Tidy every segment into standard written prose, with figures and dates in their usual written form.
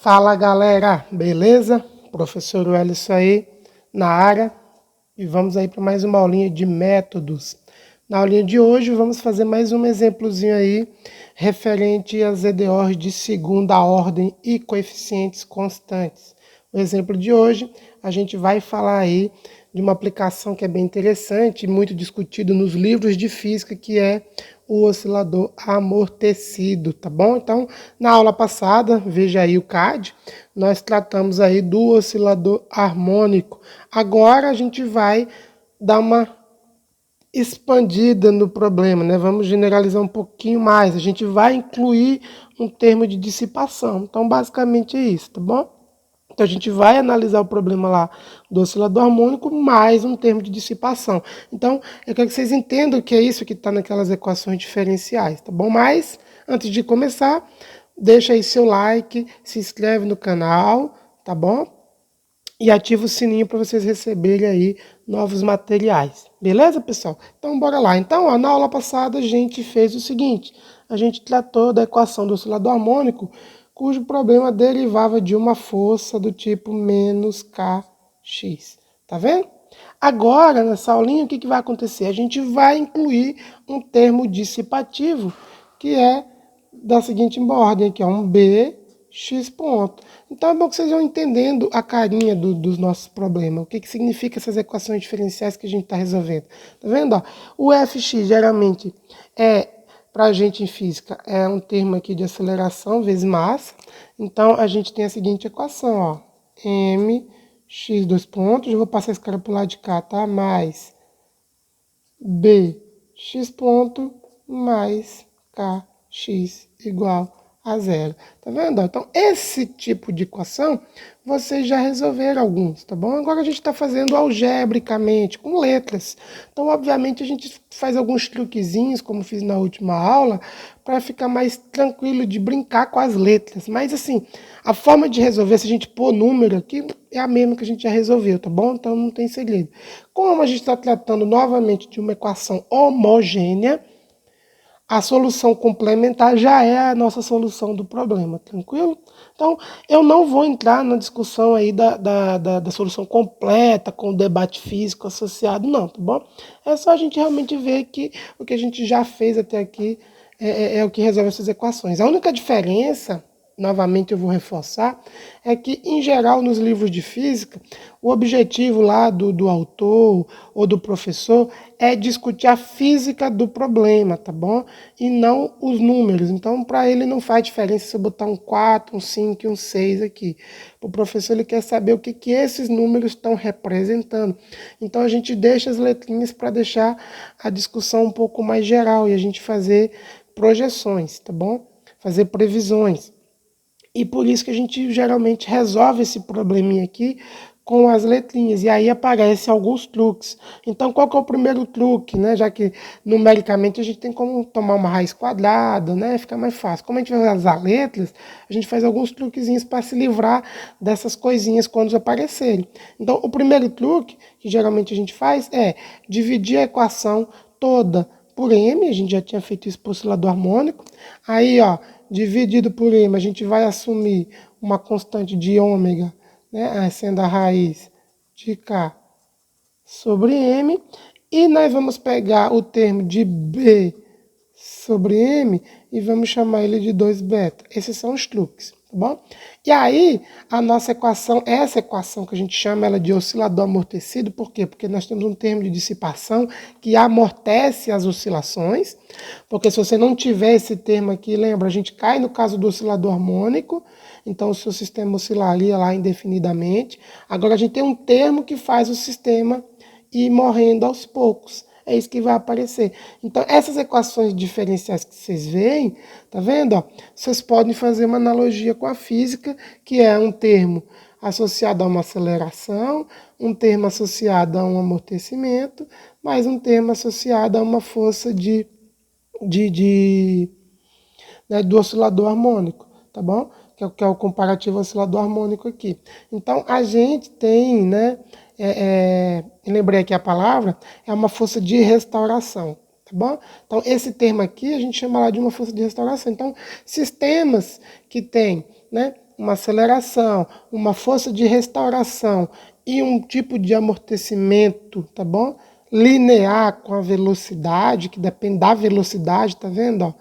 Fala galera, beleza? Professor Wellison aí na área e vamos aí para mais uma aulinha de métodos. Na aulinha de hoje vamos fazer mais um exemplozinho aí referente às EDOs de segunda ordem e coeficientes constantes. O exemplo de hoje a gente vai falar aí de uma aplicação que é bem interessante e muito discutido nos livros de física, que é o oscilador amortecido, tá bom? Então, na aula passada, veja aí o CAD, nós tratamos aí do oscilador harmônico. Agora a gente vai dar uma expandida no problema, né? Vamos generalizar um pouquinho mais. A gente vai incluir um termo de dissipação. Então, basicamente é isso, tá bom? Então a gente vai analisar o problema lá do oscilador harmônico mais um termo de dissipação. Então eu quero que vocês entendam o que é isso que está naquelas equações diferenciais, tá bom? Mas antes de começar, deixa aí seu like, se inscreve no canal, tá bom? E ativa o sininho para vocês receberem aí novos materiais. Beleza, pessoal? Então bora lá. Então, ó, na aula passada a gente fez o seguinte, a gente tratou da equação do oscilador harmônico, cujo problema derivava de uma força do tipo menos Kx. Tá vendo? Agora, nessa aulinha, o que vai acontecer? A gente vai incluir um termo dissipativo, que é da seguinte ordem aqui, ó, um Bx ponto. Então é bom que vocês vão entendendo a carinha dos nossos problemas, o que significa essas equações diferenciais que a gente está resolvendo. Tá vendo? Ó? O Fx geralmente para a gente em física, é um termo aqui de aceleração vezes massa. Então a gente tem a seguinte equação, ó, mx dois pontos, eu vou passar esse cara para o lado de cá, tá? Mais bx ponto mais kx igual a zero. Tá vendo? Então, esse tipo de equação, vocês já resolveram alguns, tá bom? Agora a gente está fazendo algebricamente, com letras. Então, obviamente, a gente faz alguns truquezinhos, como fiz na última aula, para ficar mais tranquilo de brincar com as letras. Mas, assim, a forma de resolver, se a gente pôr número aqui, é a mesma que a gente já resolveu, tá bom? Então, não tem segredo. Como a gente está tratando novamente de uma equação homogênea, a solução complementar já é a nossa solução do problema, tranquilo? Então, eu não vou entrar na discussão aí da solução completa, com o debate físico associado, não, tá bom? É só a gente realmente ver que o que a gente já fez até aqui é o que resolve essas equações. A única diferença, novamente eu vou reforçar, é que, em geral, nos livros de física, o objetivo lá do autor ou do professor é discutir a física do problema, tá bom? E não os números. Então, para ele não faz diferença se eu botar um 4, um 5 e um 6 aqui. O professor ele quer saber o que esses números estão representando. Então, a gente deixa as letrinhas para deixar a discussão um pouco mais geral e a gente fazer projeções, tá bom? Fazer previsões. E por isso que a gente geralmente resolve esse probleminha aqui com as letrinhas. E aí aparecem alguns truques. Então, qual que é o primeiro truque, né? Já que numericamente a gente tem como tomar uma raiz quadrada, né? Fica mais fácil. Como a gente vai usar letras, a gente faz alguns truquezinhos para se livrar dessas coisinhas quando aparecerem. Então, o primeiro truque que geralmente a gente faz é dividir a equação toda por m, a gente já tinha feito isso para o oscilador harmônico. Aí, ó, dividido por m, a gente vai assumir uma constante de ômega, né, sendo a raiz de k sobre m. E nós vamos pegar o termo de b sobre m e vamos chamar ele de 2 beta. Esses são os truques, tá bom? E aí, a nossa equação, essa equação que a gente chama ela de oscilador amortecido, por quê? Porque nós temos um termo de dissipação que amortece as oscilações, porque se você não tiver esse termo aqui, lembra, a gente cai no caso do oscilador harmônico, então o seu sistema oscilaria lá indefinidamente. Agora a gente tem um termo que faz o sistema ir morrendo aos poucos. É isso que vai aparecer. Então, essas equações diferenciais que vocês veem, tá vendo? Ó, vocês podem fazer uma analogia com a física, que é um termo associado a uma aceleração, um termo associado a um amortecimento, mais um termo associado a uma força né, do oscilador harmônico, tá bom? Que é o comparativo oscilador harmônico aqui. Então, a gente tem, né, lembrei aqui a palavra, é uma força de restauração, tá bom? Então, esse termo aqui, a gente chama lá de uma força de restauração. Então, sistemas que têm, né, uma aceleração, uma força de restauração e um tipo de amortecimento, tá bom? Linear com a velocidade, que depende da velocidade, tá vendo, ó?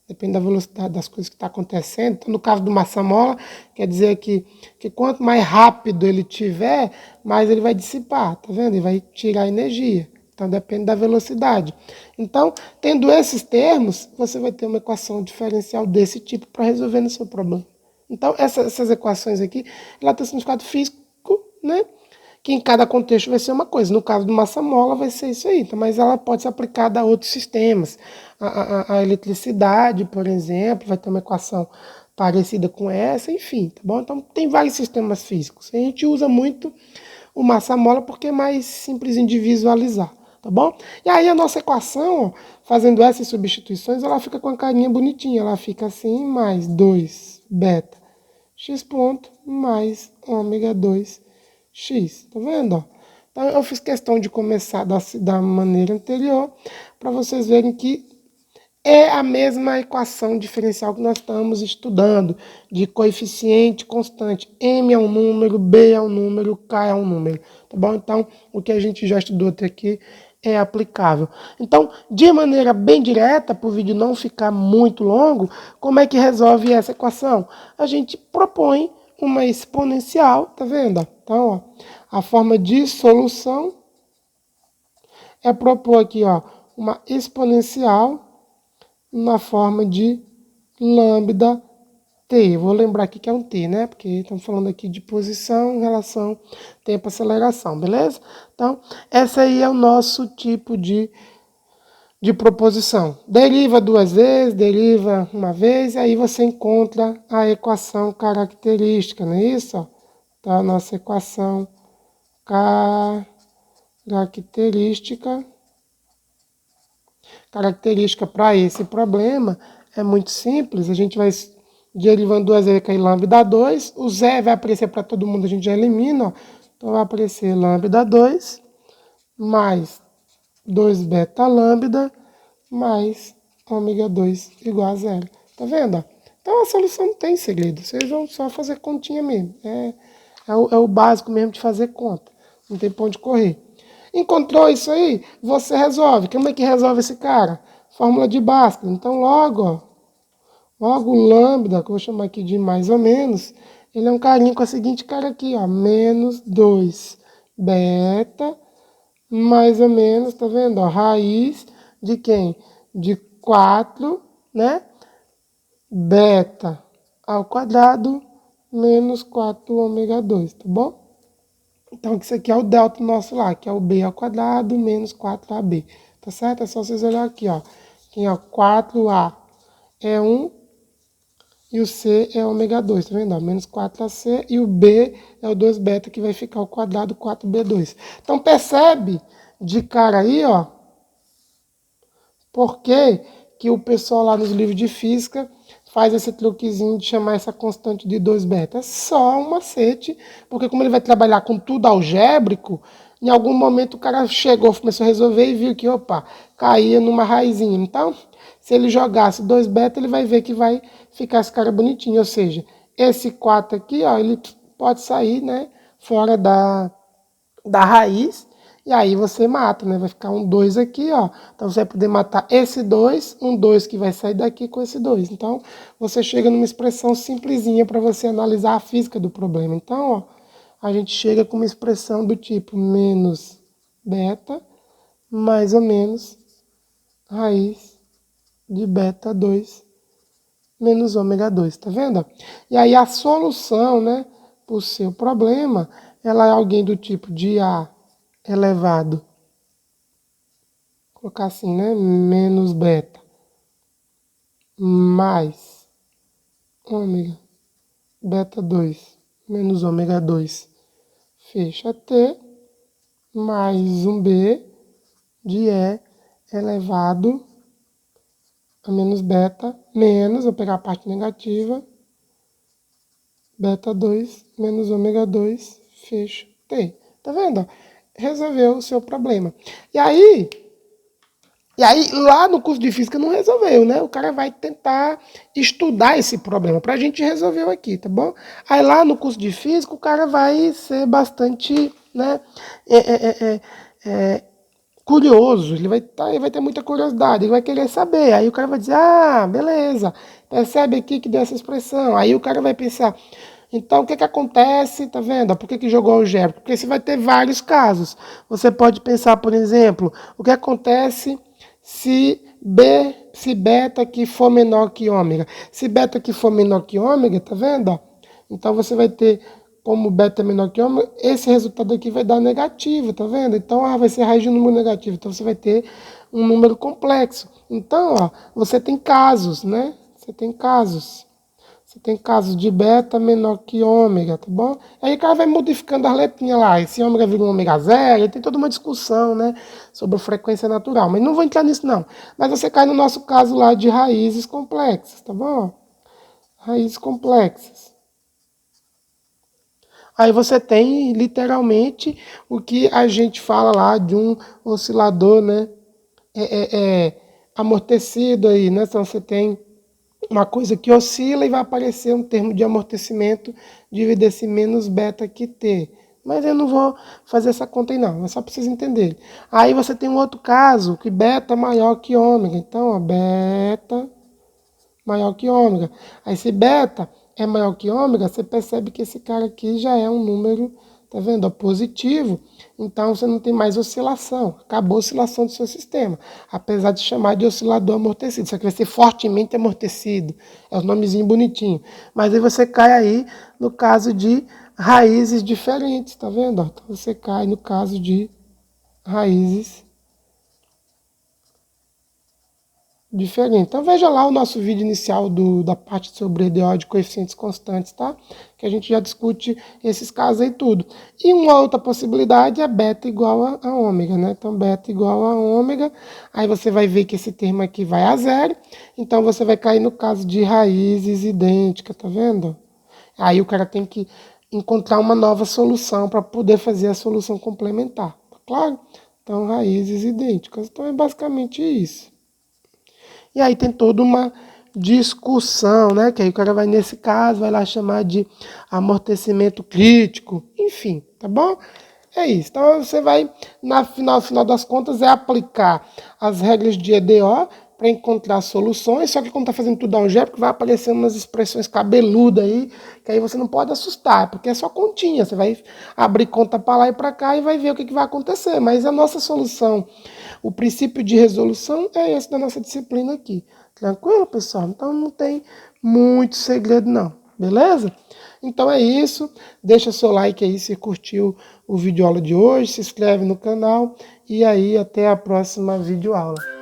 Depende da velocidade das coisas que estão acontecendo. Então, no caso do massa-mola, quer dizer que quanto mais rápido ele tiver, mais ele vai dissipar, tá vendo? Ele vai tirar energia. Então, depende da velocidade. Então, tendo esses termos, você vai ter uma equação diferencial desse tipo para resolver no seu problema. Então, essas equações aqui, ela tem significado físico, né? Que em cada contexto vai ser uma coisa. No caso do massa-mola vai ser isso aí, então, mas ela pode ser aplicada a outros sistemas. A eletricidade, por exemplo, vai ter uma equação parecida com essa, enfim, tá bom? Então tem vários sistemas físicos. A gente usa muito o massa-mola porque é mais simples de visualizar, tá bom? E aí a nossa equação, ó, fazendo essas substituições, ela fica com a carinha bonitinha. Ela fica assim, mais 2 beta x ponto mais ômega 2 x, tá vendo? Ó? Então eu fiz questão de começar da maneira anterior para vocês verem que é a mesma equação diferencial que nós estamos estudando, de coeficiente constante. M é um número, B é um número, K é um número, tá bom? Então o que a gente já estudou até aqui é aplicável. Então, de maneira bem direta, para o vídeo não ficar muito longo, como é que resolve essa equação? A gente propõe uma exponencial, tá vendo? Então, ó, a forma de solução é propor aqui, ó, uma exponencial na forma de lambda t. Vou lembrar aqui que é um t, né? Porque estamos falando aqui de posição em relação tempo aceleração, beleza? Então, essa aí é o nosso tipo de proposição. Deriva duas vezes, deriva uma vez, aí você encontra a equação característica, não é isso? Então, a nossa equação característica para esse problema é muito simples. A gente vai derivando duas vezes cair lambda 2. O zero vai aparecer para todo mundo, a gente já elimina. Ó. Então vai aparecer lambda 2 mais 2 beta lambda mais ômega 2 igual a zero. Tá vendo? Então a solução não tem segredo. Vocês vão só fazer continha mesmo. É o básico mesmo de fazer conta. Não tem pra onde correr. Encontrou isso aí? Você resolve. Como é que resolve esse cara? Fórmula de Bhaskara. Então logo o lambda, que eu vou chamar aqui de mais ou menos, ele é um carinho com a seguinte cara aqui, ó, menos 2 beta, mais ou menos, tá vendo? Ó, raiz de quem? De 4, né? Beta ao quadrado menos 4 ômega 2, tá bom? Então, isso aqui é o delta nosso lá, que é o b ao quadrado menos 4ab. Tá certo? É só vocês olharem aqui, ó. Aqui, ó, 4a é 1 e o c é ômega 2, tá vendo? Ó, menos 4ac e o b é o 2 beta, que vai ficar ao quadrado 4b2. Então, percebe de cara aí, ó, por que o pessoal lá nos livros de física faz esse truquezinho de chamar essa constante de 2 beta. É só um macete, porque como ele vai trabalhar com tudo algébrico, em algum momento o cara chegou, começou a resolver e viu que, opa, caía numa raizinha. Então, se ele jogasse 2 beta, ele vai ver que vai ficar esse cara bonitinho. Ou seja, esse 4 aqui, ó, ele pode sair, né, fora da raiz. E aí você mata, né? Vai ficar um 2 aqui, ó. Então você vai poder matar esse 2, um 2 que vai sair daqui com esse 2. Então você chega numa expressão simplesinha para você analisar a física do problema. Então, ó, a gente chega com uma expressão do tipo menos beta, mais ou menos, raiz de beta 2 menos ômega 2, tá vendo? E aí a solução, né, para o seu problema, ela é alguém do tipo de A elevado, vou colocar assim, né, menos beta, mais ômega, beta 2, menos ômega 2, fecha T, mais um B de E elevado a menos beta, menos, vou pegar a parte negativa, beta 2 menos ômega 2, fecha T. Tá vendo? Resolveu o seu problema. E aí, E aí, lá no curso de física não resolveu, né? O cara vai tentar estudar esse problema. Pra gente resolveu aqui, tá bom? Aí lá no curso de física, o cara vai ser bastante, né? é, é, é, é, curioso, ele vai ter muita curiosidade, ele vai querer saber. Aí o cara vai dizer, ah, beleza, percebe aqui que deu essa expressão. Aí o cara vai pensar, então o que que acontece, tá vendo? Por que que jogou algébrico? Porque você vai ter vários casos. Você pode pensar, por exemplo, o que acontece se beta aqui for menor que ômega. Se beta aqui for menor que ômega, tá vendo? Então você vai ter como beta é menor que ômega, esse resultado aqui vai dar negativo, tá vendo? Então, vai ser raiz de um número negativo. Então, você vai ter um número complexo. Então, você tem casos, né? Você tem casos. Você tem casos de beta menor que ômega, tá bom? Aí o cara vai modificando as letrinhas lá. Esse ômega vira um ômega zero, tem toda uma discussão, né? Sobre frequência natural. Mas não vou entrar nisso, não. Mas você cai no nosso caso lá de raízes complexas, tá bom? Raízes complexas. Aí você tem literalmente o que a gente fala lá de um oscilador, né? Amortecido aí, né? Então você tem uma coisa que oscila e vai aparecer um termo de amortecimento dividir esse menos beta que T. Mas eu não vou fazer essa conta aí não, é só para vocês entenderem. Aí você tem um outro caso, que beta é maior que ômega. Então, beta maior que ômega. Aí se beta é maior que ômega, você percebe que esse cara aqui já é um número, tá vendo? Positivo. Então você não tem mais oscilação. Acabou a oscilação do seu sistema. Apesar de chamar de oscilador amortecido. Isso aqui vai ser fortemente amortecido. É o nomezinho bonitinho. Mas aí você cai aí no caso de raízes diferentes, tá vendo? Então você cai no caso de raízes diferente. Então veja lá o nosso vídeo inicial da parte sobre EDO de coeficientes constantes, tá? Que a gente já discute esses casos aí tudo. E uma outra possibilidade é beta igual a ômega, né? Então beta igual a ômega, aí você vai ver que esse termo aqui vai a zero, então você vai cair no caso de raízes idênticas, tá vendo? Aí o cara tem que encontrar uma nova solução para poder fazer a solução complementar, tá claro? Então raízes idênticas. Então é basicamente isso. E aí tem toda uma discussão, né? Que aí o cara vai, nesse caso, vai lá chamar de amortecimento crítico, enfim, tá bom? É isso. Então você vai, final das contas, é aplicar as regras de EDO para encontrar soluções, só que quando está fazendo tudo algébrico, vai aparecer umas expressões cabeludas aí, que aí você não pode assustar, porque é só continha. Você vai abrir conta para lá e para cá e vai ver o que vai acontecer. Mas a nossa solução, o princípio de resolução é esse da nossa disciplina aqui. Tranquilo, pessoal? Então não tem muito segredo não, beleza? Então é isso, deixa seu like aí se curtiu o vídeo aula de hoje, se inscreve no canal e aí até a próxima videoaula.